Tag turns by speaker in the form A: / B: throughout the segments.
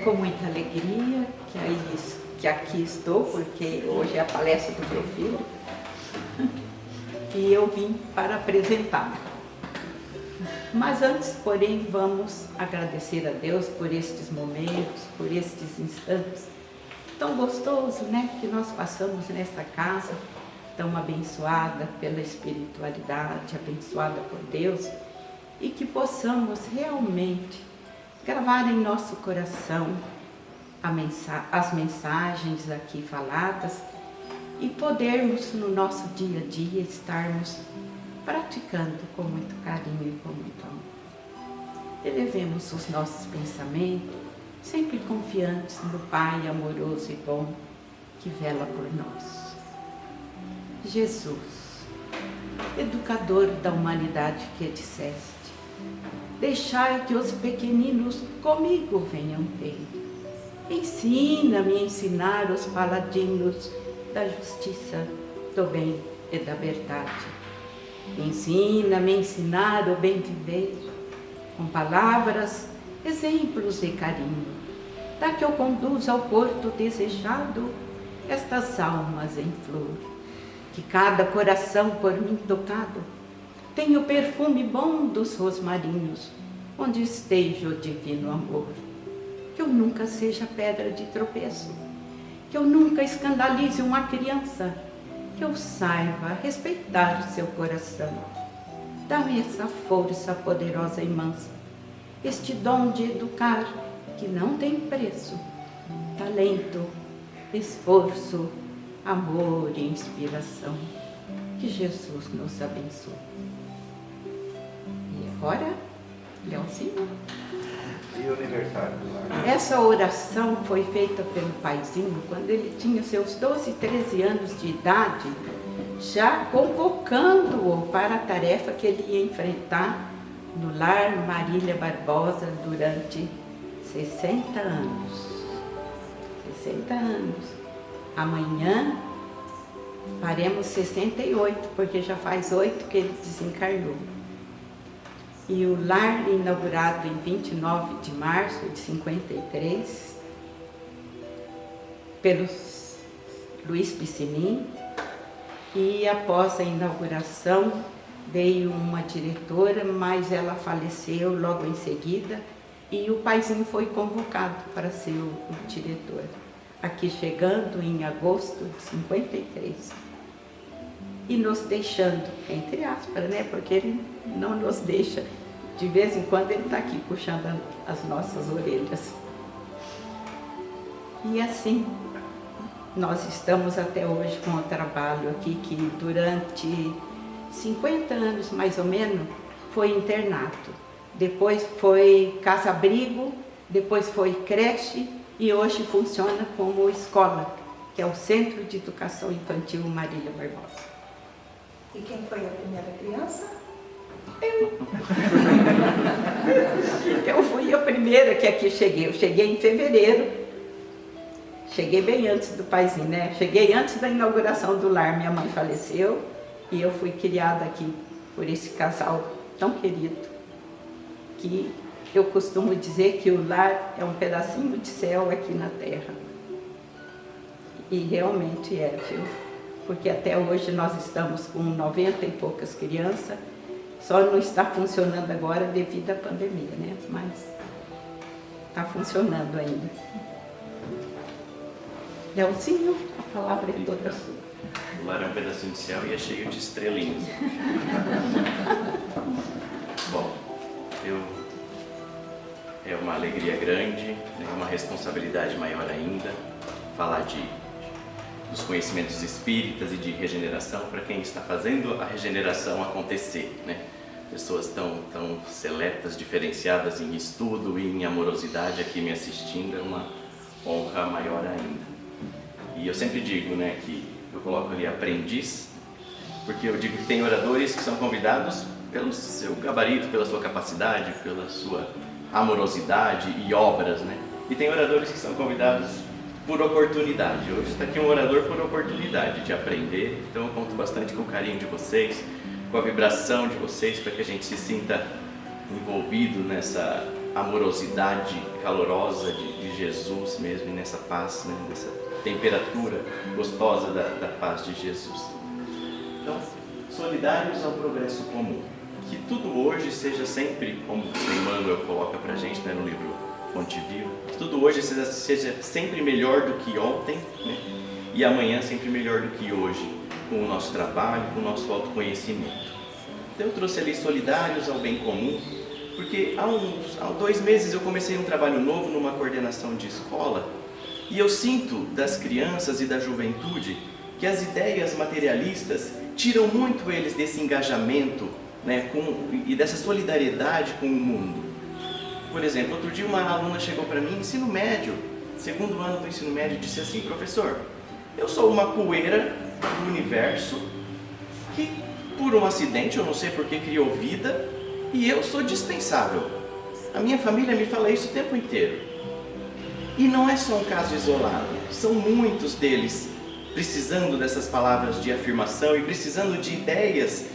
A: com muita alegria que aqui estou, porque hoje é a palestra do meu filho, e eu vim para apresentá-lo. Mas antes, porém, vamos agradecer a Deus por estes momentos, por estes instantes tão gostosos, né, que nós passamos nesta casa, tão abençoada pela espiritualidade, abençoada por Deus, e que possamos realmente gravar em nosso coração as mensagens aqui faladas e podermos no nosso dia a dia estarmos praticando com muito carinho e com muito amor. Elevemos os nossos pensamentos, sempre confiantes no Pai amoroso e bom que vela por nós. Jesus, educador da humanidade que disseste, deixai que os pequeninos comigo venham ter. Ensina-me a ensinar os paladinos da justiça, do bem e da verdade. Ensina-me a ensinar o bem viver, com palavras, exemplos e carinho. Dá que eu conduza ao porto desejado estas almas em flor. Que cada coração por mim tocado tenha o perfume bom dos rosmarinhos, onde esteja o divino amor. Que eu nunca seja pedra de tropeço, que eu nunca escandalize uma criança, que eu saiba respeitar seu coração. Dá-me essa força poderosa e mansa, este dom de educar que não tem preço, talento, esforço, amor e inspiração. Que Jesus nos abençoe. E agora, Leozinho.
B: E o aniversário do lar?
A: Essa oração foi feita pelo paizinho quando ele tinha seus 12, 13 anos de idade, já convocando-o para a tarefa que ele ia enfrentar no lar Marília Barbosa durante 60 anos. 60 anos. Amanhã faremos 68, porque já faz 8 que ele desencarnou. E o lar inaugurado em 29 de março de 53, pelo Luiz Piscinin, e após a inauguração veio uma diretora, mas ela faleceu logo em seguida, e o paizinho foi convocado para ser o diretor. Aqui chegando em agosto de 53. E nos deixando, entre aspas, né? Porque ele não nos deixa, de vez em quando ele está aqui puxando as nossas orelhas. E assim, nós estamos até hoje com o trabalho aqui, que durante 50 anos mais ou menos foi internato. Depois foi casa-abrigo, depois foi creche e hoje funciona como escola, que é o Centro de Educação Infantil Marília Barbosa.
C: E quem foi a primeira criança?
A: Eu fui a primeira que aqui cheguei. Eu cheguei em fevereiro. Cheguei bem antes do paizinho, né? Cheguei antes da inauguração do lar. Minha mãe faleceu e eu fui criada aqui por esse casal tão querido, que eu costumo dizer que o lar é um pedacinho de céu aqui na terra. E realmente é, viu? Porque até hoje nós estamos com 90 e poucas crianças, só não está funcionando agora devido à pandemia, né? Mas está funcionando ainda. Leozinho, a palavra é toda sua.
D: O lar é um pedacinho de céu e é cheio de estrelinhas. Bom, é uma alegria grande, é uma responsabilidade maior ainda, falar dos conhecimentos espíritas e de regeneração para quem está fazendo a regeneração acontecer, né? Pessoas tão seletas, diferenciadas em estudo e em amorosidade aqui me assistindo, é uma honra maior ainda. E eu sempre digo, né, que eu coloco ali aprendiz, porque eu digo que tem oradores que são convidados pelo seu gabarito, pela sua capacidade, pela sua amorosidade e obras, né? E tem oradores que são convidados por oportunidade. Hoje está aqui um orador por oportunidade de aprender, então eu conto bastante com o carinho de vocês, com a vibração de vocês, para que a gente se sinta envolvido nessa amorosidade calorosa de Jesus mesmo, e nessa paz, né? Nessa temperatura gostosa da paz de Jesus. Então, solidários ao progresso comum. Que tudo hoje seja sempre, como o Emmanuel coloca para a gente, né, no livro Fonte Viva, que tudo hoje seja sempre melhor do que ontem, né, e amanhã sempre melhor do que hoje, com o nosso trabalho, com o nosso autoconhecimento. Então eu trouxe ali solidários ao bem comum, porque há 2 meses eu comecei um trabalho novo numa coordenação de escola, e eu sinto das crianças e da juventude que as ideias materialistas tiram muito eles desse engajamento, né, e dessa solidariedade com o mundo. Por exemplo, outro dia uma aluna chegou para mim, ensino médio, 2º ano do ensino médio, e disse assim: professor, eu sou uma poeira do universo que, por um acidente, eu não sei por que criou vida, e eu sou dispensável. A minha família me fala isso o tempo inteiro. E não é só um caso isolado, são muitos deles precisando dessas palavras de afirmação e precisando de ideias,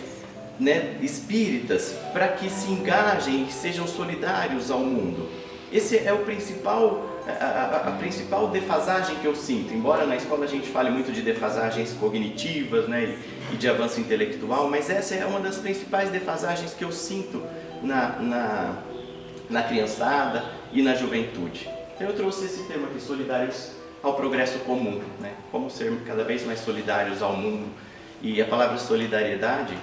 D: né, espíritas, para que se engajem e sejam solidários ao mundo. Esse é a principal defasagem que eu sinto. Embora na escola a gente fale muito de defasagens cognitivas, né, e de avanço intelectual, mas essa é uma das principais defasagens que eu sinto na criançada e na juventude. Então eu trouxe esse tema aqui, solidários ao progresso comum, né? Como ser cada vez mais solidários ao mundo. E a palavra solidariedade,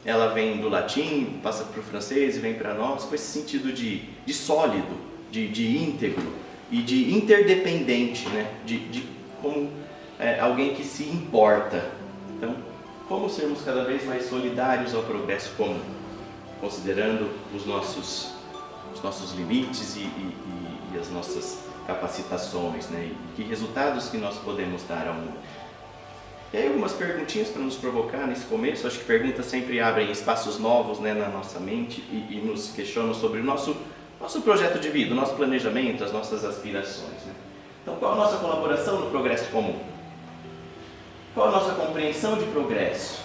D: ela vem do latim, passa para o francês e vem para nós com esse sentido de sólido, de íntegro e de interdependente, né? de como alguém que se importa. Então, como sermos cada vez mais solidários ao progresso comum, considerando os nossos limites e as nossas capacitações, né? E que resultados que nós podemos dar ao mundo. E aí algumas perguntinhas para nos provocar nesse começo. Acho que perguntas sempre abrem espaços novos, né, na nossa mente e nos questionam sobre o nosso projeto de vida, o nosso planejamento, as nossas aspirações, né? Então, qual a nossa colaboração no progresso comum? Qual a nossa compreensão de progresso?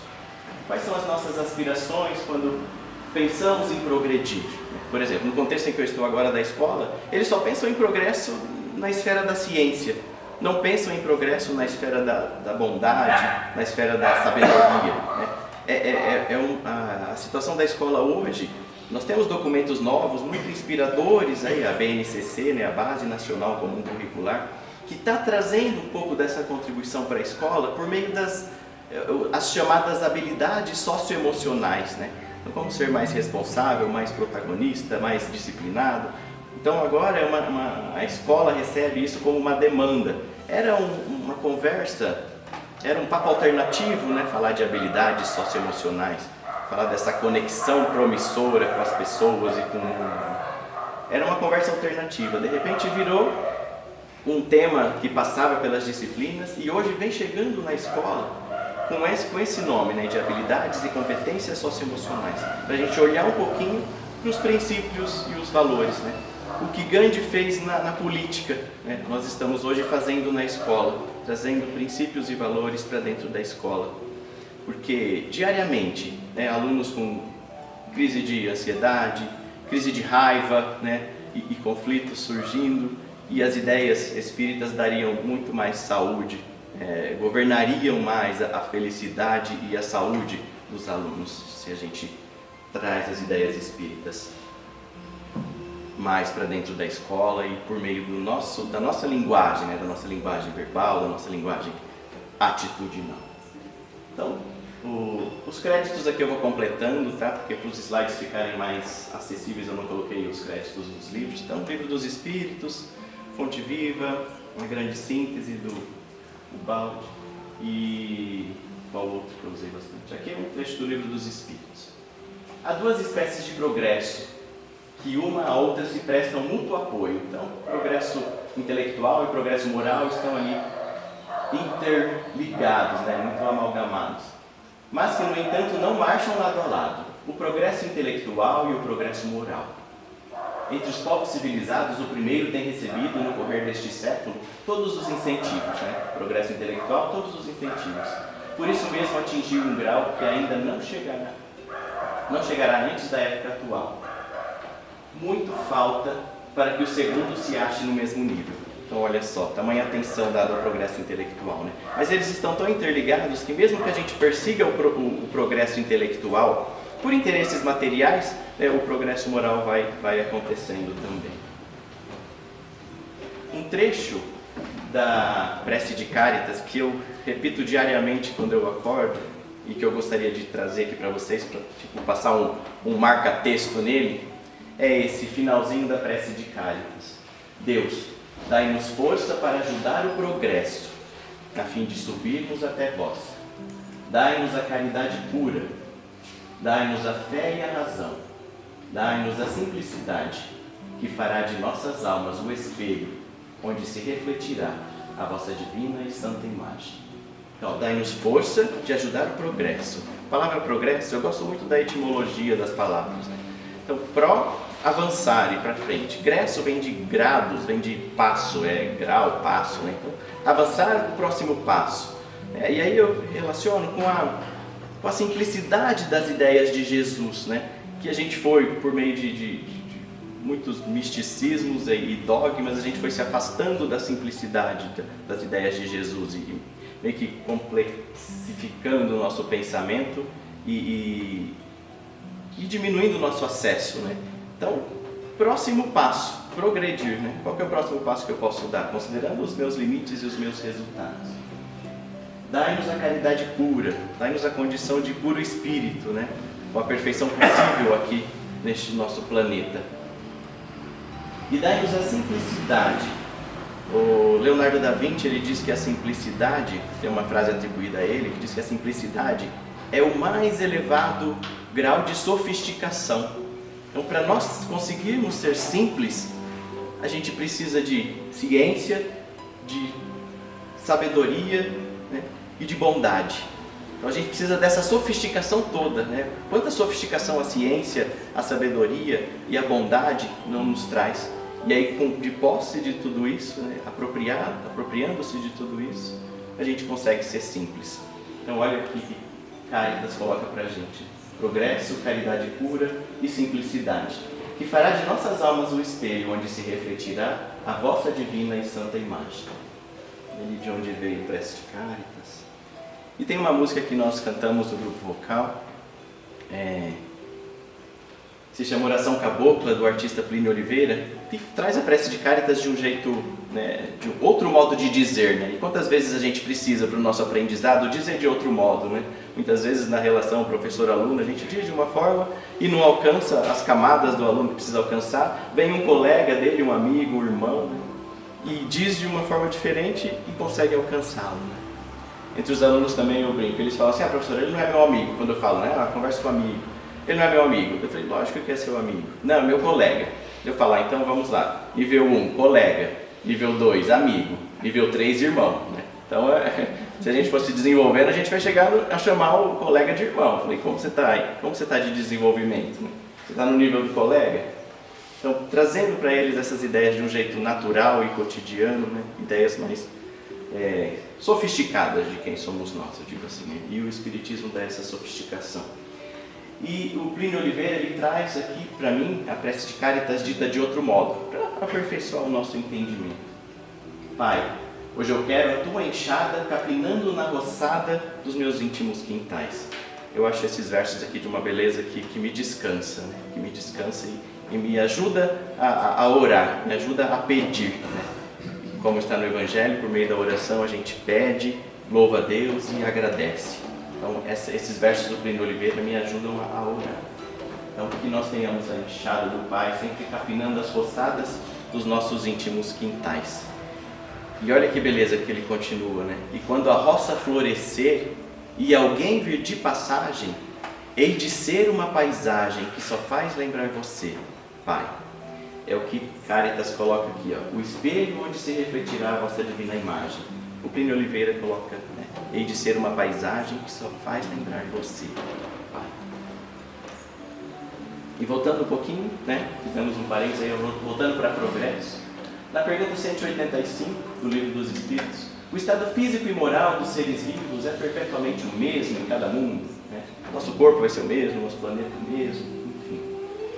D: Quais são as nossas aspirações quando pensamos em progredir? Por exemplo, no contexto em que eu estou agora da escola, eles só pensam em progresso na esfera da ciência, não pensam em progresso na esfera da bondade, na esfera da sabedoria, né? A situação da escola hoje, nós temos documentos novos, muito inspiradores, aí, a BNCC, né, a Base Nacional Comum Curricular, que está trazendo um pouco dessa contribuição para a escola por meio as chamadas habilidades socioemocionais, né? Então, como ser mais responsável, mais protagonista, mais disciplinado. Então agora a escola recebe isso como uma demanda. Era uma conversa, era um papo alternativo, né? Falar de habilidades socioemocionais, falar dessa conexão promissora com as pessoas e com o mundo. Era uma conversa alternativa, de repente virou um tema que passava pelas disciplinas e hoje vem chegando na escola com esse nome, né, de habilidades e competências socioemocionais, para a gente olhar um pouquinho para os princípios e os valores, né? O que Gandhi fez na política, né, nós estamos hoje fazendo na escola, trazendo princípios e valores para dentro da escola, porque diariamente, né, alunos com crise de ansiedade, crise de raiva, né, e conflitos surgindo, e as ideias espíritas dariam muito mais saúde, governariam mais a felicidade e a saúde dos alunos, se a gente traz as ideias espíritas mais para dentro da escola e por meio da nossa linguagem, né? Da nossa linguagem verbal, da nossa linguagem atitudinal. Então, os créditos aqui eu vou completando, tá? Porque para os slides ficarem mais acessíveis eu não coloquei os créditos dos livros. Então, Livro dos Espíritos, Fonte Viva, uma grande síntese do Balde e qual outro que eu usei bastante? Aqui é um trecho do Livro dos Espíritos. Há 2 espécies de progresso que uma a outra se prestam mútuo apoio. Então, progresso intelectual e progresso moral estão ali interligados, né? Muito amalgamados. Mas que, no entanto, não marcham lado a lado. O progresso intelectual e o progresso moral. Entre os povos civilizados, o primeiro tem recebido, no correr deste século, todos os incentivos, né? Progresso intelectual, todos os incentivos. Por isso mesmo atingiu um grau que ainda não chegará antes da época atual. Muito falta para que o segundo se ache no mesmo nível. Então, olha só, tamanha atenção dada ao progresso intelectual, né? Mas eles estão tão interligados que mesmo que a gente persiga o progresso intelectual, por interesses materiais, né, o progresso moral vai acontecendo também. Um trecho da prece de Cáritas que eu repito diariamente quando eu acordo e que eu gostaria de trazer aqui para vocês, para passar um marca-texto nele, é esse finalzinho da prece de Cáritas. Deus, dai-nos força para ajudar o progresso, a fim de subirmos até vós. Dai-nos a caridade pura, dai-nos a fé e a razão, dai-nos a simplicidade, que fará de nossas almas o espelho, onde se refletirá a vossa divina e santa imagem. Então, dai-nos força de ajudar o progresso. A palavra progresso, eu gosto muito da etimologia das palavras, né? Então, avançar e para frente. Gresso vem de grados, vem de passo, grau, passo, né? Então, avançar o próximo passo. E aí eu relaciono com a simplicidade das ideias de Jesus, né? Que a gente foi, por meio de muitos misticismos e dogmas, a gente foi se afastando da simplicidade das ideias de Jesus e meio que complexificando o nosso pensamento e diminuindo o nosso acesso, né? Então, próximo passo, progredir, né? Qual que é o próximo passo que eu posso dar, considerando os meus limites e os meus resultados? Dai-nos a caridade pura, dai-nos a condição de puro espírito, né? Com a perfeição possível aqui neste nosso planeta. E dai-nos a simplicidade. O Leonardo da Vinci, ele diz que a simplicidade, tem uma frase atribuída a ele, que diz que a simplicidade é o mais elevado grau de sofisticação. Então, para nós conseguirmos ser simples, a gente precisa de ciência, de sabedoria, né, e de bondade. Então, a gente precisa dessa sofisticação toda, né? Quanta sofisticação a ciência, a sabedoria e a bondade não nos traz? E aí, de posse de tudo isso, né, apropriando-se de tudo isso, a gente consegue ser simples. Então, olha aqui que Cáritas coloca para a gente: progresso, caridade pura e simplicidade, que fará de nossas almas o espelho onde se refletirá a vossa divina e santa imagem. Ali de onde veio a prece de Cáritas. E tem uma música que nós cantamos do grupo vocal, se chama Oração Cabocla, do artista Plínio Oliveira, que traz a prece de Cáritas de um jeito, né, de outro modo de dizer, né? E quantas vezes a gente precisa para o nosso aprendizado dizer de outro modo, né? Muitas vezes na relação professor-aluno a gente diz de uma forma e não alcança as camadas do aluno que precisa alcançar. Vem um colega dele, um amigo, um irmão, né, e diz de uma forma diferente e consegue alcançá-lo, né? Entre os alunos também eu brinco, eles falam assim: ah, professor, ele não é meu amigo. Quando eu falo, né, conversa com o amigo, ele não é meu amigo. Eu falei, lógico que é seu amigo. Não, é meu colega. Eu falo, então vamos lá. Nível 1, colega. Nível 2, amigo. Nível 3, irmão, né? Então, se a gente fosse desenvolvendo, a gente vai chegar a chamar o colega de irmão. Eu falei, como você está aí? Como você está de desenvolvimento, né? Você está no nível do colega? Então, trazendo para eles essas ideias de um jeito natural e cotidiano, né? Ideias mais sofisticadas de quem somos nós, eu digo assim, né? E o Espiritismo dá essa sofisticação. E o Plínio Oliveira, ele traz aqui para mim a prece de Cáritas dita de outro modo, para aperfeiçoar o nosso entendimento. Pai, hoje eu quero a tua enxada capinando na roçada dos meus íntimos quintais. Eu acho esses versos aqui de uma beleza que me descansa, né? Que me descansa e me ajuda a orar, me ajuda a pedir, né? Como está no Evangelho, por meio da oração a gente pede, louva a Deus e agradece. Então, esses versos do Plínio Oliveira me ajudam a orar. Então, que nós tenhamos a enxada do Pai sempre capinando as roçadas dos nossos íntimos quintais. E olha que beleza que ele continua, né? E quando a roça florescer e alguém vir de passagem, hei de ser uma paisagem que só faz lembrar você, Pai. É o que Cáritas coloca aqui, ó, o espelho onde se refletirá a vossa divina imagem. O Plínio Oliveira coloca, né, hei de ser uma paisagem que só faz lembrar você, Pai. E voltando um pouquinho, né, fizemos um parênteses aí, voltando para progresso. Na pergunta 185 do Livro dos Espíritos, o estado físico e moral dos seres vivos é perpetuamente o mesmo em cada mundo, né? Nosso corpo vai ser o mesmo, nosso planeta o mesmo, enfim.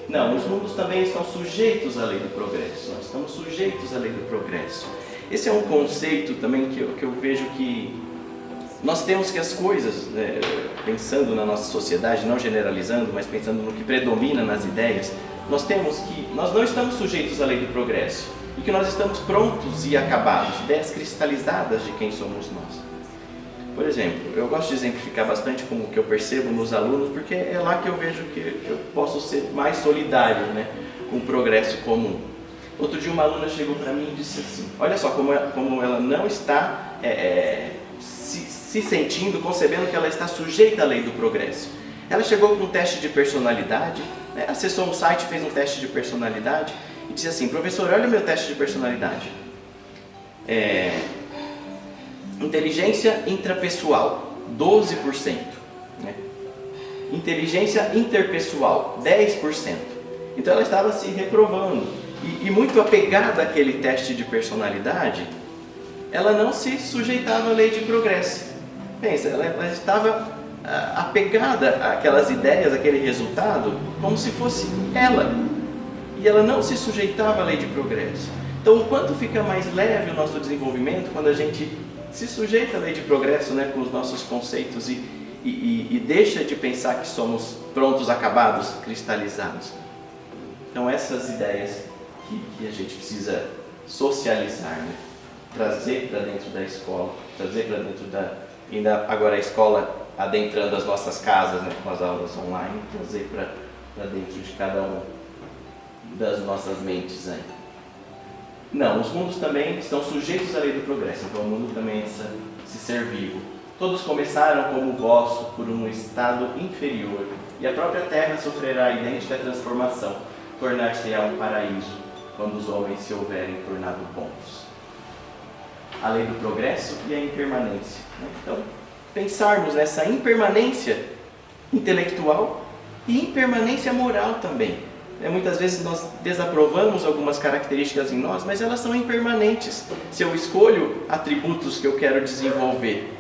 D: Não, os mundos também estão sujeitos à lei do progresso. Nós estamos sujeitos à lei do progresso. Esse é um conceito também que eu vejo que nós temos que as coisas, pensando na nossa sociedade, não generalizando, mas pensando no que predomina nas ideias, nós não estamos sujeitos à lei do progresso e que nós estamos prontos e acabados, ideias cristalizadas de quem somos nós. Por exemplo, eu gosto de exemplificar bastante com o que eu percebo nos alunos, porque é lá que eu vejo que eu posso ser mais solidário, com o progresso comum. Outro dia uma aluna chegou para mim e disse assim, olha só como ela não está se sentindo, concebendo que ela está sujeita à lei do progresso. Ela chegou com um teste de personalidade, acessou um site, fez um teste de personalidade e disse assim, professor, olha o meu teste de personalidade. Inteligência intrapessoal, 12%. Inteligência interpessoal, 10%. Então ela estava se reprovando. E muito apegada àquele teste de personalidade, ela não se sujeitava à lei de progresso. Pensa, ela estava apegada àquelas ideias, àquele resultado, como se fosse ela. E ela não se sujeitava à lei de progresso. Então, o quanto fica mais leve o nosso desenvolvimento quando a gente se sujeita à lei de progresso, com os nossos conceitos e deixa de pensar que somos prontos, acabados, cristalizados. Então, essas ideias que a gente precisa socializar, trazer para dentro da escola, trazer para dentro ainda agora a escola adentrando as nossas casas, com as aulas online, trazer para dentro de cada um das nossas mentes aí. Não, os mundos também estão sujeitos à lei do progresso, então o mundo também é esse ser vivo. Todos começaram como o vosso por um estado inferior, e a própria terra sofrerá a idêntica transformação, tornar-se-á um paraíso, quando os homens se houverem tornado bons. A lei do progresso e a impermanência. Então, pensarmos nessa impermanência intelectual e impermanência moral também. Muitas vezes nós desaprovamos algumas características em nós, mas elas são impermanentes. Se eu escolho atributos que eu quero desenvolver,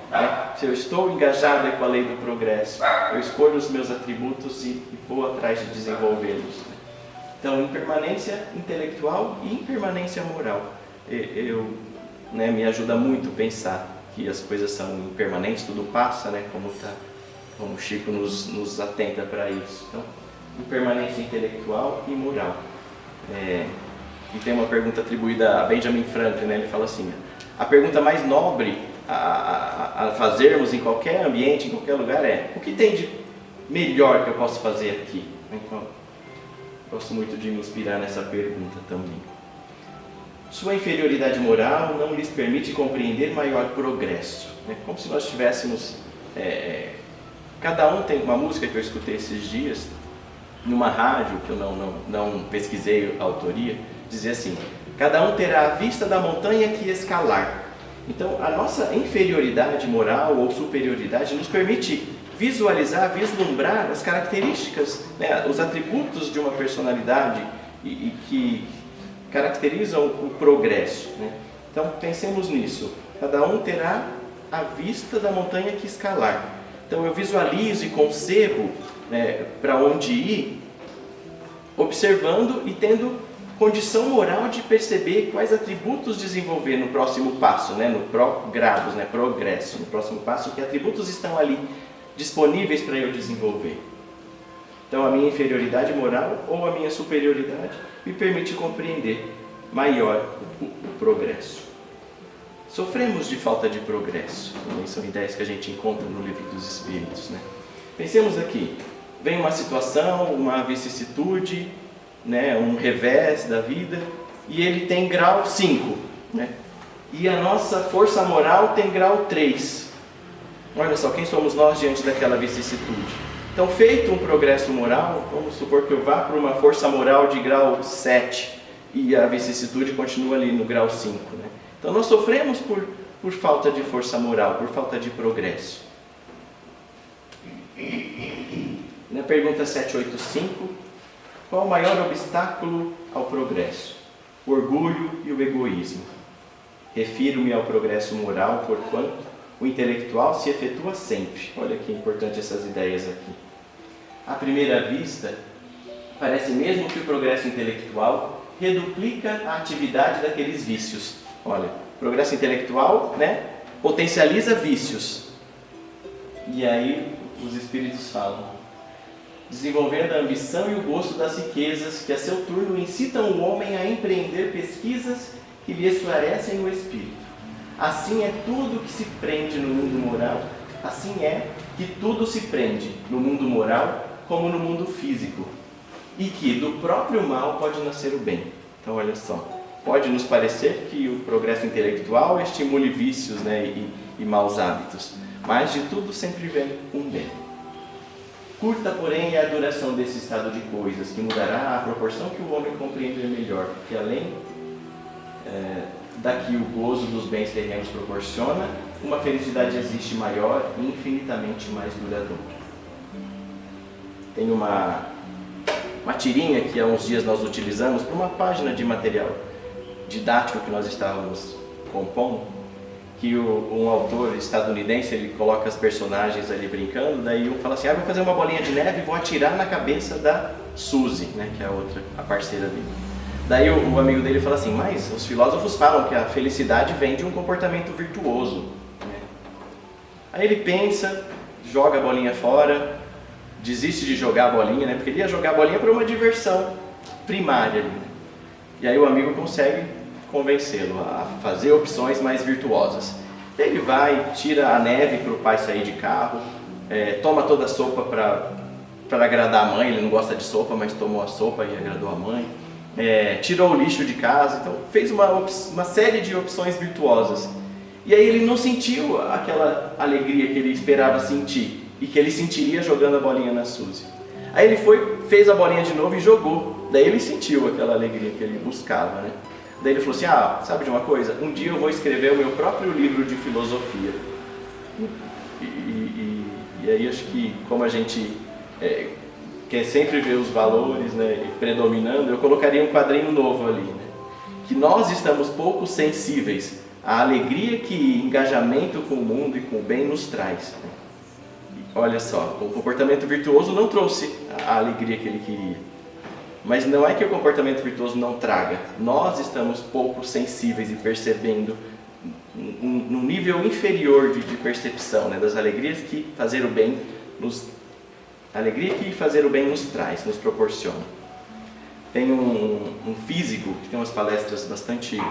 D: se eu estou engajado com a lei do progresso, eu escolho os meus atributos e vou atrás de desenvolvê-los. Então, impermanência intelectual e impermanência moral. Me ajuda muito pensar que as coisas são impermanentes, tudo passa, como o Chico nos atenta para isso. Então, impermanência intelectual e moral. E tem uma pergunta atribuída a Benjamin Franklin, ele fala assim, a pergunta mais nobre a fazermos em qualquer ambiente, em qualquer lugar o que tem de melhor que eu posso fazer aqui? Então, gosto muito de me inspirar nessa pergunta também. Sua inferioridade moral não lhes permite compreender maior progresso. Como se nós tivéssemos... cada um tem uma música que eu escutei esses dias, numa rádio, que eu não pesquisei a autoria, dizia assim, cada um terá a vista da montanha que escalar. Então, a nossa inferioridade moral ou superioridade nos permite visualizar, vislumbrar as características, os atributos de uma personalidade e que caracterizam o progresso. Então, pensemos nisso. Cada um terá a vista da montanha que escalar. Então, eu visualizo e concebo para onde ir, observando e tendo condição moral de perceber quais atributos desenvolver no próximo passo, no progresso, no próximo passo, que atributos estão ali disponíveis para eu desenvolver. Então, a minha inferioridade moral ou a minha superioridade me permite compreender maior o progresso. Sofremos de falta de progresso. Também são ideias que a gente encontra no Livro dos Espíritos. Pensemos aqui, vem uma situação, uma vicissitude, um revés da vida, e ele tem grau 5, e a nossa força moral tem grau 3. Olha só, quem somos nós diante daquela vicissitude? Então, feito um progresso moral, vamos supor que eu vá para uma força moral de grau 7 e a vicissitude continua ali no grau 5. Então, nós sofremos por falta de força moral, por falta de progresso. Na pergunta 785, qual o maior obstáculo ao progresso? O orgulho e o egoísmo. Refiro-me ao progresso moral, porquanto o intelectual se efetua sempre. Olha que importante essas ideias aqui. À primeira vista, parece mesmo que o progresso intelectual reduplica a atividade daqueles vícios. Olha, progresso intelectual, né, potencializa vícios. E aí os espíritos falam: desenvolvendo a ambição e o gosto das riquezas, que a seu turno incitam o homem a empreender pesquisas que lhe esclarecem o espírito. Assim é tudo que se prende no mundo moral, assim é que tudo se prende no mundo moral como no mundo físico, e que do próprio mal pode nascer o bem. Então olha só, pode nos parecer que o progresso intelectual estimule vícios, né, e maus hábitos, mas de tudo sempre vem um bem. Curta, porém, é a duração desse estado de coisas, que mudará à proporção que o homem compreender melhor, porque além daqui o gozo dos bens terrenos proporciona, uma felicidade existe maior e infinitamente mais duradoura. Tem uma tirinha que há uns dias nós utilizamos para uma página de material didático que nós estávamos compondo, que um autor estadunidense, ele coloca as personagens ali brincando, daí um fala assim: vou fazer uma bolinha de neve e vou atirar na cabeça da Suzy, né, que é a parceira dele. Daí o amigo dele fala assim: mas os filósofos falam que a felicidade vem de um comportamento virtuoso, né? Aí ele pensa, joga a bolinha fora, desiste de jogar a bolinha, né, porque ele ia jogar a bolinha para uma diversão primária ali, né? E aí o amigo consegue convencê-lo a fazer opções mais virtuosas. Ele vai, tira a neve para o pai sair de carro, toma toda a sopa para agradar a mãe. Ele não gosta de sopa, mas tomou a sopa e agradou a mãe. Tirou o lixo de casa, então fez uma série de opções virtuosas. E aí ele não sentiu aquela alegria que ele esperava sentir e que ele sentiria jogando a bolinha na Suzy. Aí ele fez a bolinha de novo e jogou. Daí ele sentiu aquela alegria que ele buscava, né? Daí ele falou assim: sabe de uma coisa? Um dia eu vou escrever o meu próprio livro de filosofia. E aí acho que, como a gente quer sempre ver os valores, né, predominando, eu colocaria um quadrinho novo ali, né? Que nós estamos pouco sensíveis à alegria que engajamento com o mundo e com o bem nos traz, né? Olha só, o comportamento virtuoso não trouxe a alegria que ele queria. Mas não é que o comportamento virtuoso não traga. Nós estamos pouco sensíveis e percebendo num nível inferior de percepção, né, das alegrias que fazer o bem nos traz, nos proporciona. Tem um físico que tem umas palestras bastante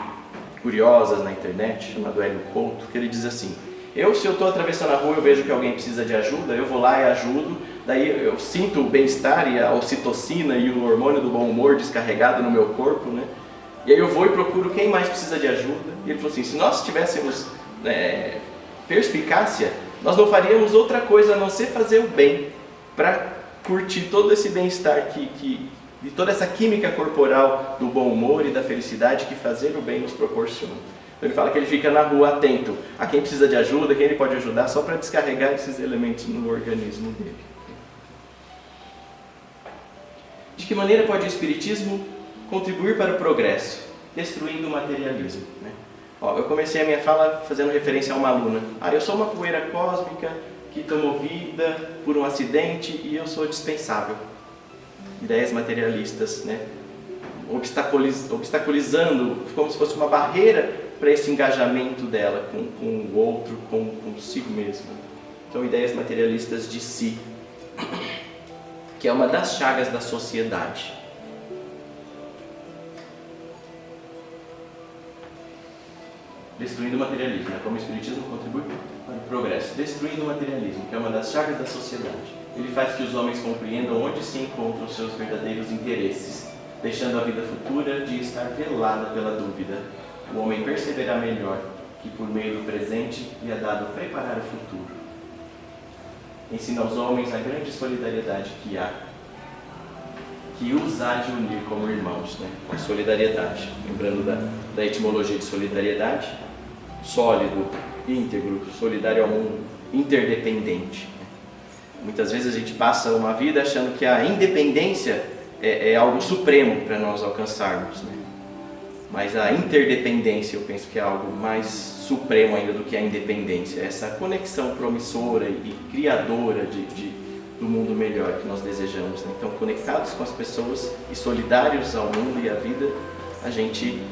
D: curiosas na internet, chamado Hélio Couto, que ele diz assim: se eu estou atravessando a rua e eu vejo que alguém precisa de ajuda, eu vou lá e ajudo, daí eu sinto o bem-estar e a ocitocina e o hormônio do bom humor descarregado no meu corpo, né? E aí eu vou e procuro quem mais precisa de ajuda. E ele falou assim: se nós tivéssemos perspicácia, nós não faríamos outra coisa a não ser fazer o bem, para curtir todo esse bem-estar e toda essa química corporal do bom humor e da felicidade que fazer o bem nos proporciona. Então ele fala que ele fica na rua atento a quem precisa de ajuda, quem ele pode ajudar, só para descarregar esses elementos no organismo dele. De que maneira pode o Espiritismo contribuir para o progresso, destruindo o materialismo, né? Eu comecei a minha fala fazendo referência a uma aluna. Eu sou uma poeira cósmica que tomou vida por um acidente e eu sou dispensável. Ideias materialistas, né? Obstaculizando, como se fosse uma barreira para esse engajamento dela com o outro, com consigo mesma. Então, ideias materialistas de si, que é uma das chagas da sociedade. Destruindo o materialismo, né? Como o Espiritismo contribui para o progresso. Destruindo o materialismo, que é uma das chagas da sociedade. Ele faz que os homens compreendam onde se encontram os seus verdadeiros interesses, deixando a vida futura de estar velada pela dúvida. O homem perceberá melhor que por meio do presente lhe é dado preparar o futuro. Ensina aos homens a grande solidariedade que os há de unir como irmãos, né? A solidariedade, lembrando da etimologia de solidariedade: sólido, íntegro, solidário ao mundo, interdependente. Muitas vezes a gente passa uma vida achando que a independência é algo supremo para nós alcançarmos, né? Mas a interdependência eu penso que é algo mais supremo ainda do que a independência. Essa conexão promissora e criadora do mundo melhor que nós desejamos, né? Então, conectados com as pessoas e solidários ao mundo e à vida, a gente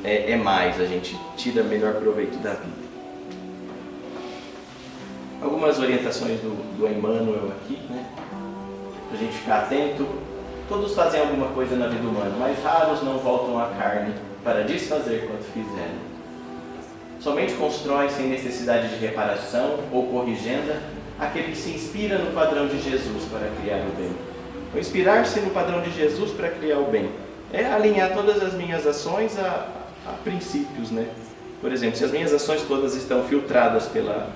D: é mais, a gente tira melhor proveito da vida. Algumas orientações do Emmanuel aqui, né? Para a gente ficar atento. Todos fazem alguma coisa na vida humana, mas raros não voltam à carne para desfazer quanto fizeram. Somente constrói sem necessidade de reparação ou corrigenda aquele que se inspira no padrão de Jesus para criar o bem. O inspirar-se no padrão de Jesus para criar o bem é alinhar todas as minhas ações a princípios, né? Por exemplo, se as minhas ações todas estão filtradas pela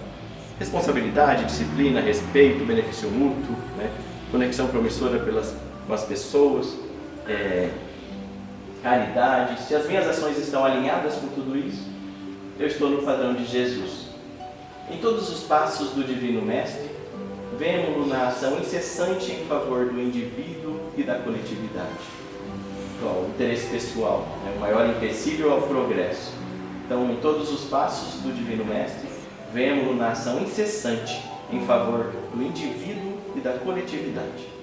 D: responsabilidade, disciplina, respeito, benefício mútuo, né? Conexão promissora com as pessoas, caridade, se as minhas ações estão alinhadas com tudo isso, eu estou no padrão de Jesus. Em todos os passos do Divino Mestre, vemo-lo na ação incessante em favor do indivíduo e da coletividade. Então, o interesse pessoal é o maior empecilho ao progresso. Então, em todos os passos do Divino Mestre, vemo-lo na ação incessante em favor do indivíduo e da coletividade.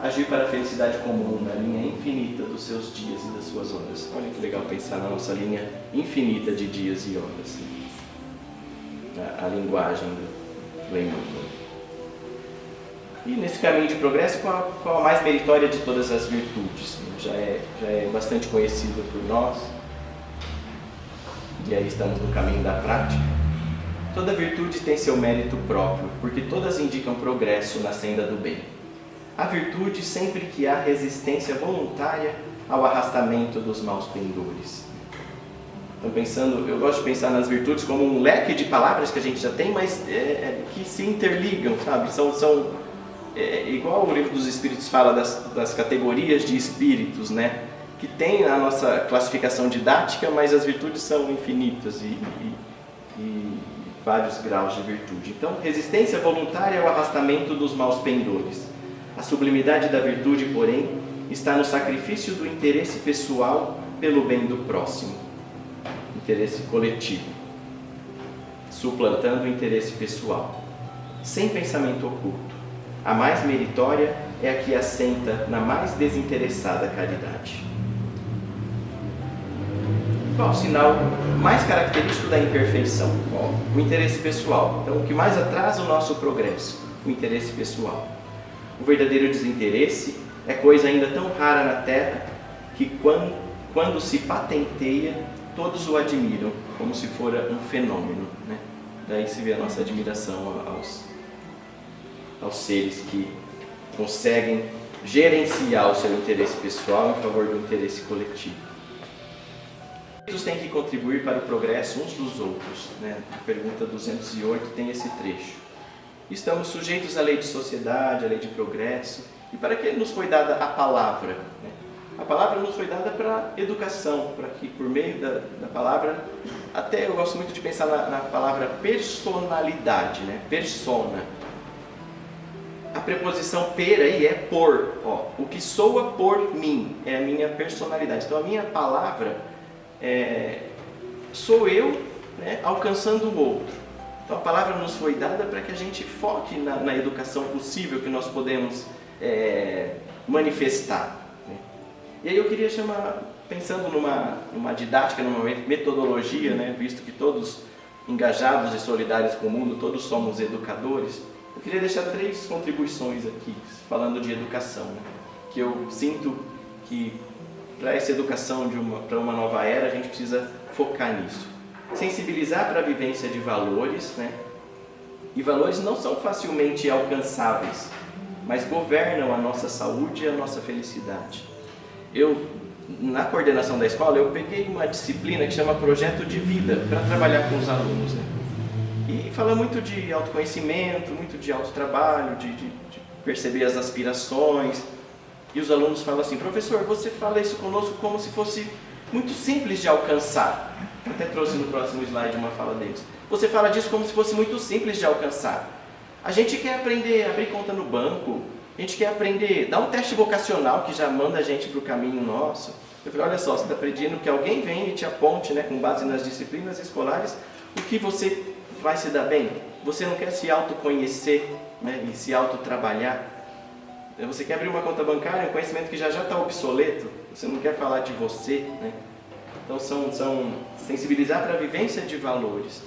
D: Agir para a felicidade comum na linha infinita dos seus dias e das suas horas. Olha que legal pensar na nossa linha infinita de dias e horas. A linguagem do Emmanuel. E nesse caminho de progresso, qual a mais meritória de todas as virtudes? Já é bastante conhecido por nós. E aí estamos no caminho da prática. Toda virtude tem seu mérito próprio, porque todas indicam progresso na senda do bem. A virtude sempre que há resistência voluntária ao arrastamento dos maus pendores. Então, eu gosto de pensar nas virtudes como um leque de palavras que a gente já tem, mas que se interligam, sabe? São igual o Livro dos Espíritos fala das categorias de espíritos, né? Que tem a nossa classificação didática, mas as virtudes são infinitas e vários graus de virtude. Então, resistência voluntária ao arrastamento dos maus pendores. A sublimidade da virtude, porém, está no sacrifício do interesse pessoal pelo bem do próximo. Interesse coletivo, suplantando o interesse pessoal, sem pensamento oculto. A mais meritória é a que assenta na mais desinteressada caridade. Qual o sinal mais característico da imperfeição? O interesse pessoal. Então, o que mais atrasa o nosso progresso? O interesse pessoal. O verdadeiro desinteresse é coisa ainda tão rara na Terra que quando se patenteia, todos o admiram, como se fora um fenômeno, né? Daí se vê a nossa admiração aos seres que conseguem gerenciar o seu interesse pessoal em favor do interesse coletivo. Todos têm que contribuir para o progresso uns dos outros, né? A pergunta 208 tem esse trecho. Estamos sujeitos à lei de sociedade, à lei de progresso, e para que nos foi dada a palavra, né? A palavra nos foi dada para educação, para que por meio da palavra, até eu gosto muito de pensar na palavra personalidade, né? Persona. A preposição per aí é por, o que soa por mim, é a minha personalidade. Então a minha palavra sou eu, né, alcançando o outro. Então a palavra nos foi dada para que a gente foque na educação possível que nós podemos manifestar. E aí eu queria pensando numa didática, numa metodologia, né, visto que todos engajados e solidários com o mundo, todos somos educadores, eu queria deixar 3 contribuições aqui, falando de educação, né, que eu sinto que para essa educação para uma nova era a gente precisa focar nisso. Sensibilizar para a vivência de valores, né, e valores não são facilmente alcançáveis, mas governam a nossa saúde e a nossa felicidade. Na coordenação da escola, eu peguei uma disciplina que chama Projeto de Vida, para trabalhar com os alunos, né? E fala muito de autoconhecimento, muito de autotrabalho, de perceber as aspirações. E os alunos falam assim: professor, você fala isso conosco como se fosse muito simples de alcançar. Eu até trouxe no próximo slide uma fala deles. Você fala disso como se fosse muito simples de alcançar. A gente quer aprender a abrir conta no banco, a gente quer aprender, dar um teste vocacional que já manda a gente para o caminho nosso. Eu falei: olha só, você está pedindo que alguém venha e te aponte, né, com base nas disciplinas escolares, o que você vai se dar bem. você não quer se autoconhecer, né, e se autotrabalhar. Você quer abrir uma conta bancária, um conhecimento que já está obsoleto, você não quer falar de você, né? Então são sensibilizar para a vivência de valores.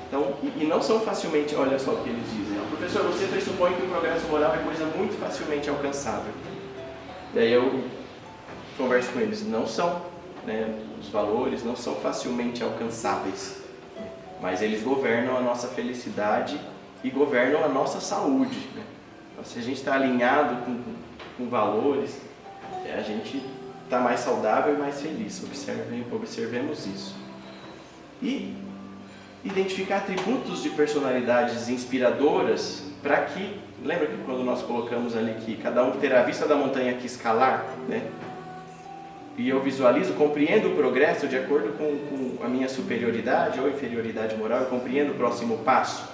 D: Então, e não são facilmente, olha só o que eles dizem. Professor, você pressupõe que o progresso moral é coisa muito facilmente alcançável. Daí eu converso com eles, não são, né? Os valores não são facilmente alcançáveis, mas eles governam a nossa felicidade e governam a nossa saúde, né? Então, se a gente está alinhado com valores, a gente está mais saudável e mais feliz. Observemos isso. E identificar atributos de personalidades inspiradoras para que, lembra que quando nós colocamos ali que cada um terá a vista da montanha que escalar, né? E eu visualizo, compreendo o progresso de acordo com a minha superioridade ou inferioridade moral, eu compreendo o próximo passo.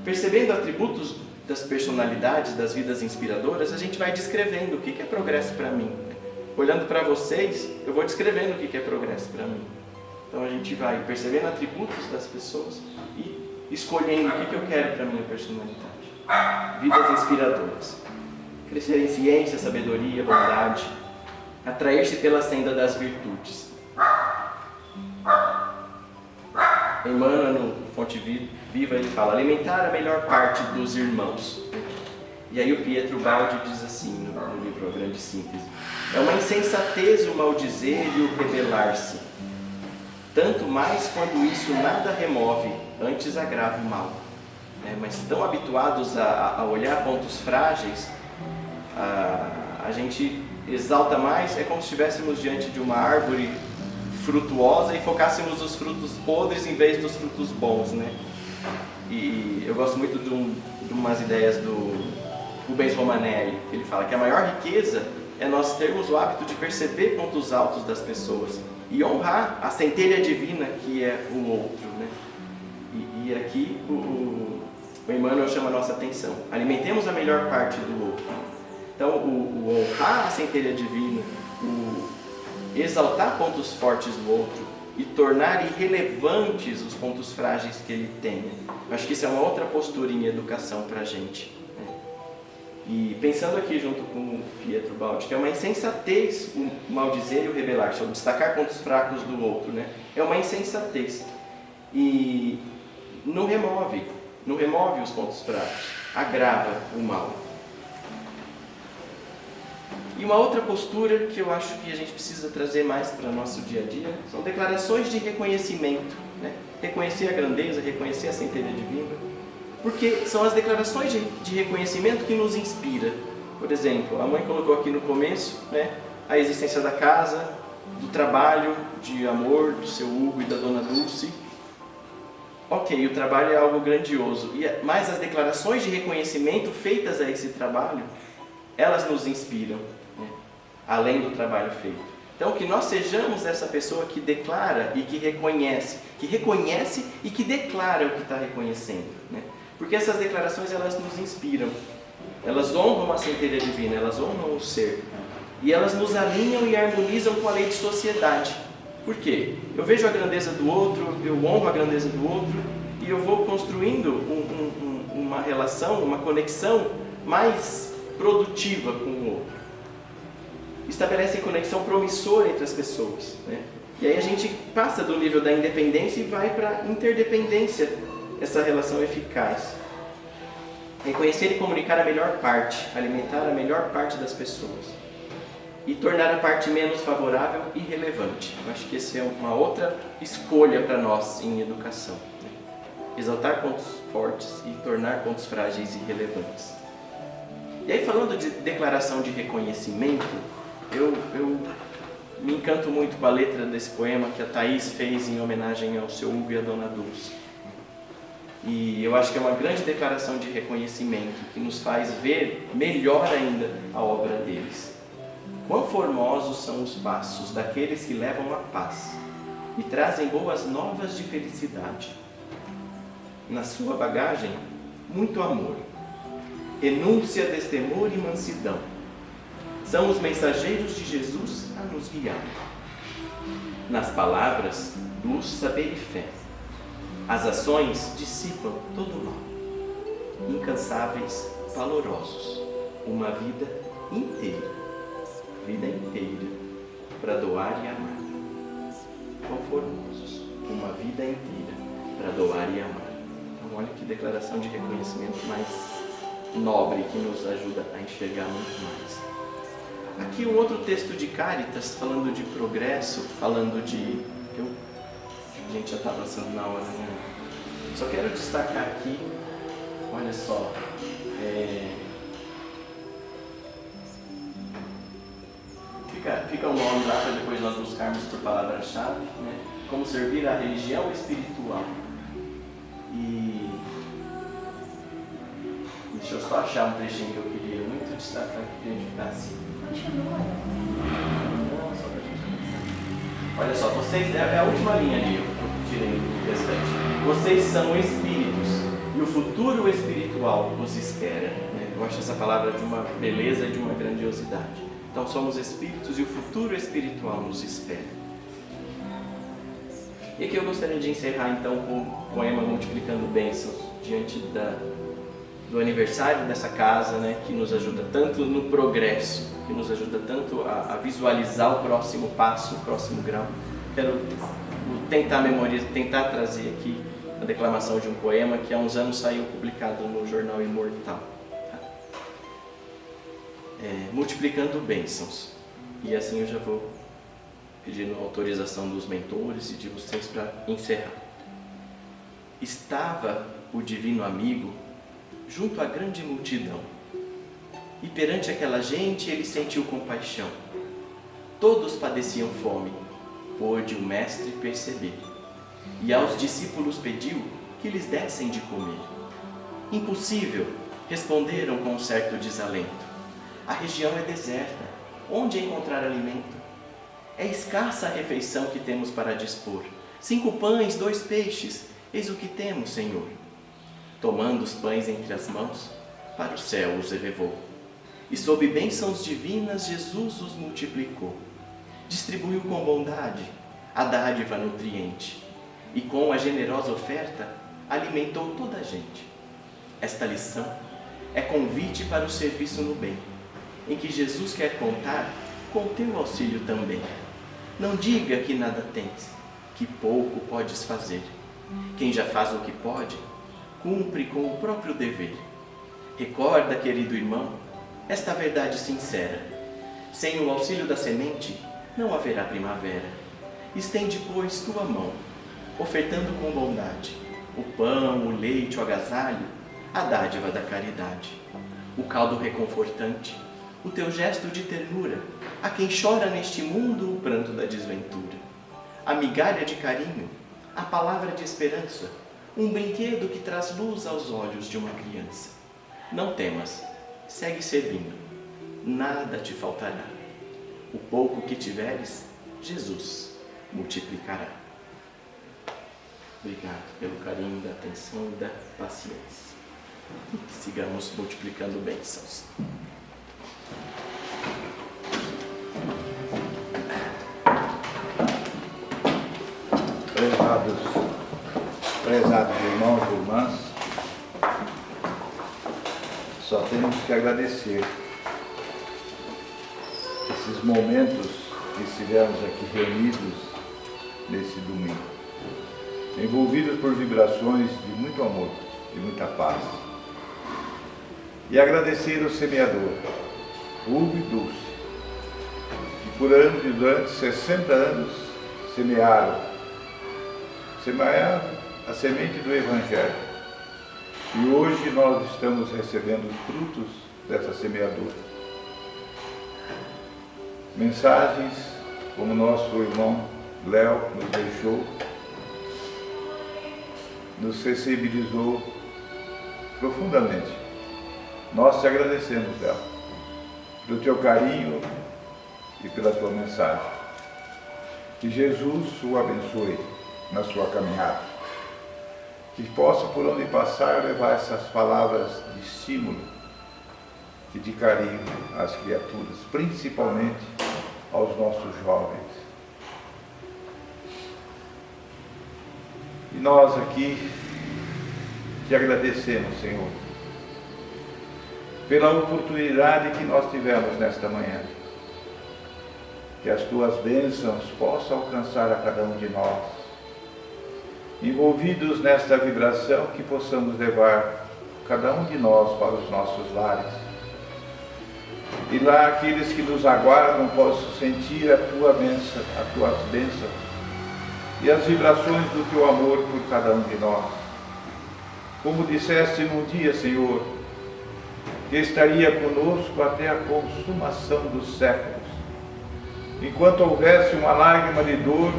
D: Percebendo atributos das personalidades, das vidas inspiradoras, a gente vai descrevendo o que é progresso para mim. Olhando para vocês, eu vou descrevendo o que é progresso para mim. Então a gente vai percebendo atributos das pessoas e escolhendo o que eu quero para a minha personalidade. Vidas inspiradoras. Crescer em ciência, sabedoria, bondade. Atrair-se pela senda das virtudes. Emmanuel, no Fonte Viva, ele fala, alimentar a melhor parte dos irmãos. E aí o Pietro Baldi diz assim, no livro A Grande Síntese, é uma insensatez o maldizer e o rebelar-se, tanto mais quando isso nada remove, antes agrava o mal. Mas tão habituados a olhar pontos frágeis, a gente exalta mais, é como se estivéssemos diante de uma árvore frutuosa e focássemos os frutos podres em vez dos frutos bons, né? E eu gosto muito de umas ideias do Rubens Romanelli, que ele fala que a maior riqueza é nós termos o hábito de perceber pontos altos das pessoas e honrar a centelha divina que é o outro, né? E aqui o Emmanuel chama a nossa atenção. Alimentemos a melhor parte do outro. Então, o honrar a centelha divina, o exaltar pontos fortes do outro e tornar irrelevantes os pontos frágeis que ele tem. Eu acho que isso é uma outra postura em educação para a gente. E pensando aqui junto com o Pietro Baldi, que é uma insensatez o maldizer e o rebelar-se, ou destacar pontos fracos do outro, né? É uma insensatez. E não remove os pontos fracos, agrava o mal. E uma outra postura que eu acho que a gente precisa trazer mais para o nosso dia a dia são declarações de reconhecimento, né? Reconhecer a grandeza, reconhecer a centelha divina, porque são as declarações de reconhecimento que nos inspira. Por exemplo, a mãe colocou aqui no começo, né, a existência da casa, do trabalho, de amor, do seu Hugo e da dona Dulce. Ok, o trabalho é algo grandioso, mas as declarações de reconhecimento feitas a esse trabalho, elas nos inspiram, né? Além do trabalho feito. Então, que nós sejamos essa pessoa que declara e que reconhece e que declara o que está reconhecendo, né? Porque essas declarações, elas nos inspiram, elas honram a centelha divina, elas honram o ser, e elas nos alinham e harmonizam com a lei de sociedade. Por quê? Eu vejo a grandeza do outro, eu honro a grandeza do outro, e eu vou construindo uma relação, uma conexão mais produtiva com o outro. Estabelece conexão promissora entre as pessoas, né? E aí a gente passa do nível da independência e vai para a interdependência, essa relação eficaz. Reconhecer e comunicar a melhor parte, alimentar a melhor parte das pessoas e tornar a parte menos favorável irrelevante. Eu acho que essa é uma outra escolha para nós em educação, né? Exaltar pontos fortes e tornar pontos frágeis irrelevantes. E aí, falando de declaração de reconhecimento, eu me encanto muito com a letra desse poema que a Thaís fez em homenagem ao seu Hugo e à dona Dulce. E eu acho que é uma grande declaração de reconhecimento que nos faz ver melhor ainda a obra deles. Quão formosos são os passos daqueles que levam a paz e trazem boas novas de felicidade. Na sua bagagem, muito amor, renúncia, destemor e mansidão. São os mensageiros de Jesus a nos guiar. Nas palavras, luz, saber e fé. As ações dissipam todo o mal. Incansáveis, valorosos, uma vida inteira, para doar e amar. Conformosos, uma vida inteira, para doar e amar. Então, olha que declaração de reconhecimento mais nobre que nos ajuda a enxergar muito mais. Aqui um outro texto de Cáritas, falando de progresso, falando de... A gente já está passando na hora, né? Só quero destacar aqui, olha só, fica o nome lá para depois nós buscarmos por palavra-chave, né? Como servir a religião espiritual. E deixa eu só achar um trechinho que eu queria muito destacar aqui para a gente ficar assim.
C: Continua.
D: Olha só, vocês, é a última linha ali, eu tirei o restante. Vocês são espíritos e o futuro espiritual os espera. Né? Eu acho essa palavra de uma beleza e de uma grandiosidade. Então somos espíritos e o futuro espiritual nos espera. E aqui eu gostaria de encerrar então com o poema Multiplicando Bênçãos, diante do aniversário dessa casa, né, que nos ajuda tanto no progresso, que nos ajuda tanto a visualizar o próximo passo, o próximo grau. Quero tentar trazer aqui a declamação de um poema que há uns anos saiu publicado no jornal Imortal. Multiplicando Bênçãos. E assim eu já vou pedindo a autorização dos mentores e de vocês para encerrar. Estava o divino amigo junto à grande multidão, e perante aquela gente ele sentiu compaixão. Todos padeciam fome, pôde o mestre perceber, e aos discípulos pediu que lhes dessem de comer. Impossível, responderam com um certo desalento. A região é deserta, onde encontrar alimento? É escassa a refeição que temos para dispor. 5 pães, 2 peixes, eis o que temos, Senhor. Tomando os pães entre as mãos, para o céu os elevou. E sob bênçãos divinas Jesus os multiplicou. Distribuiu com bondade a dádiva nutriente, e com a generosa oferta alimentou toda a gente. Esta lição é convite para o serviço no bem, em que Jesus quer contar com teu auxílio também. Não diga que nada tens, que pouco podes fazer. Quem já faz o que pode, cumpre com o próprio dever. Recorda, querido irmão, esta verdade sincera. Sem o auxílio da semente, não haverá primavera. Estende, pois, tua mão, ofertando com bondade o pão, o leite, o agasalho, a dádiva da caridade, o caldo reconfortante, o teu gesto de ternura, a quem chora neste mundo o pranto da desventura, a migalha de carinho, a palavra de esperança, um brinquedo que traz luz aos olhos de uma criança. Não temas, segue servindo, nada te faltará. O pouco que tiveres, Jesus multiplicará. Obrigado pelo carinho, da atenção e da paciência. Sigamos multiplicando bênçãos.
B: Prezados irmãos e irmãs, só temos que agradecer esses momentos que estivemos aqui reunidos nesse domingo, envolvidos por vibrações de muito amor, de muita paz. E agradecer ao semeador, Hugo e Dulce, que durante 60 anos semearam a semente do Evangelho. E hoje nós estamos recebendo os frutos dessa semeadura. Mensagens como nosso irmão Léo nos deixou, nos sensibilizou profundamente. Nós te agradecemos, Léo, pelo teu carinho e pela tua mensagem. Que Jesus o abençoe na sua caminhada. Que possa, por onde passar, levar essas palavras de estímulo e de carinho às criaturas, principalmente aos nossos jovens. E nós aqui te agradecemos, Senhor, pela oportunidade que nós tivemos nesta manhã. Que as tuas bênçãos possam alcançar a cada um de nós. Envolvidos nesta vibração, que possamos levar cada um de nós para os nossos lares. E lá aqueles que nos aguardam possam sentir a tua bênção, as tuas bênçãos e as vibrações do teu amor por cada um de nós. Como disseste num dia, Senhor, que estaria conosco até a consumação dos séculos. Enquanto houvesse uma lágrima de dor,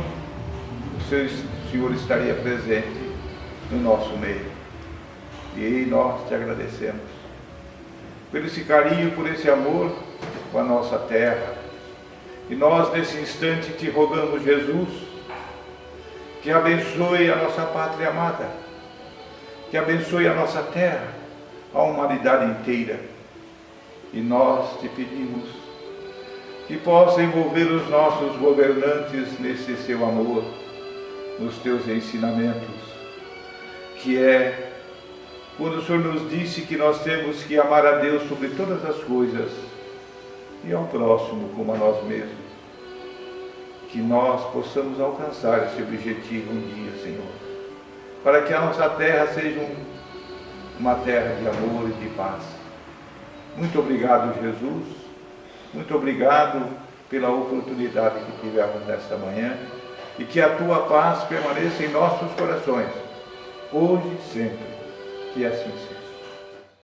B: o Senhor estaria presente no nosso meio. E nós te agradecemos por esse carinho, por esse amor com a nossa terra. E nós, nesse instante, te rogamos, Jesus, que abençoe a nossa pátria amada, que abençoe a nossa terra, a humanidade inteira. E nós te pedimos que possa envolver os nossos governantes nesse seu amor, nos teus ensinamentos, que é quando o Senhor nos disse que nós temos que amar a Deus sobre todas as coisas e ao próximo como a nós mesmos. Que nós possamos alcançar esse objetivo um dia, Senhor, para que a nossa terra seja uma terra de amor e de paz. Muito obrigado, Jesus. Muito obrigado pela oportunidade que tivemos nesta manhã e que a tua paz permaneça em nossos corações, hoje e sempre. Que assim seja.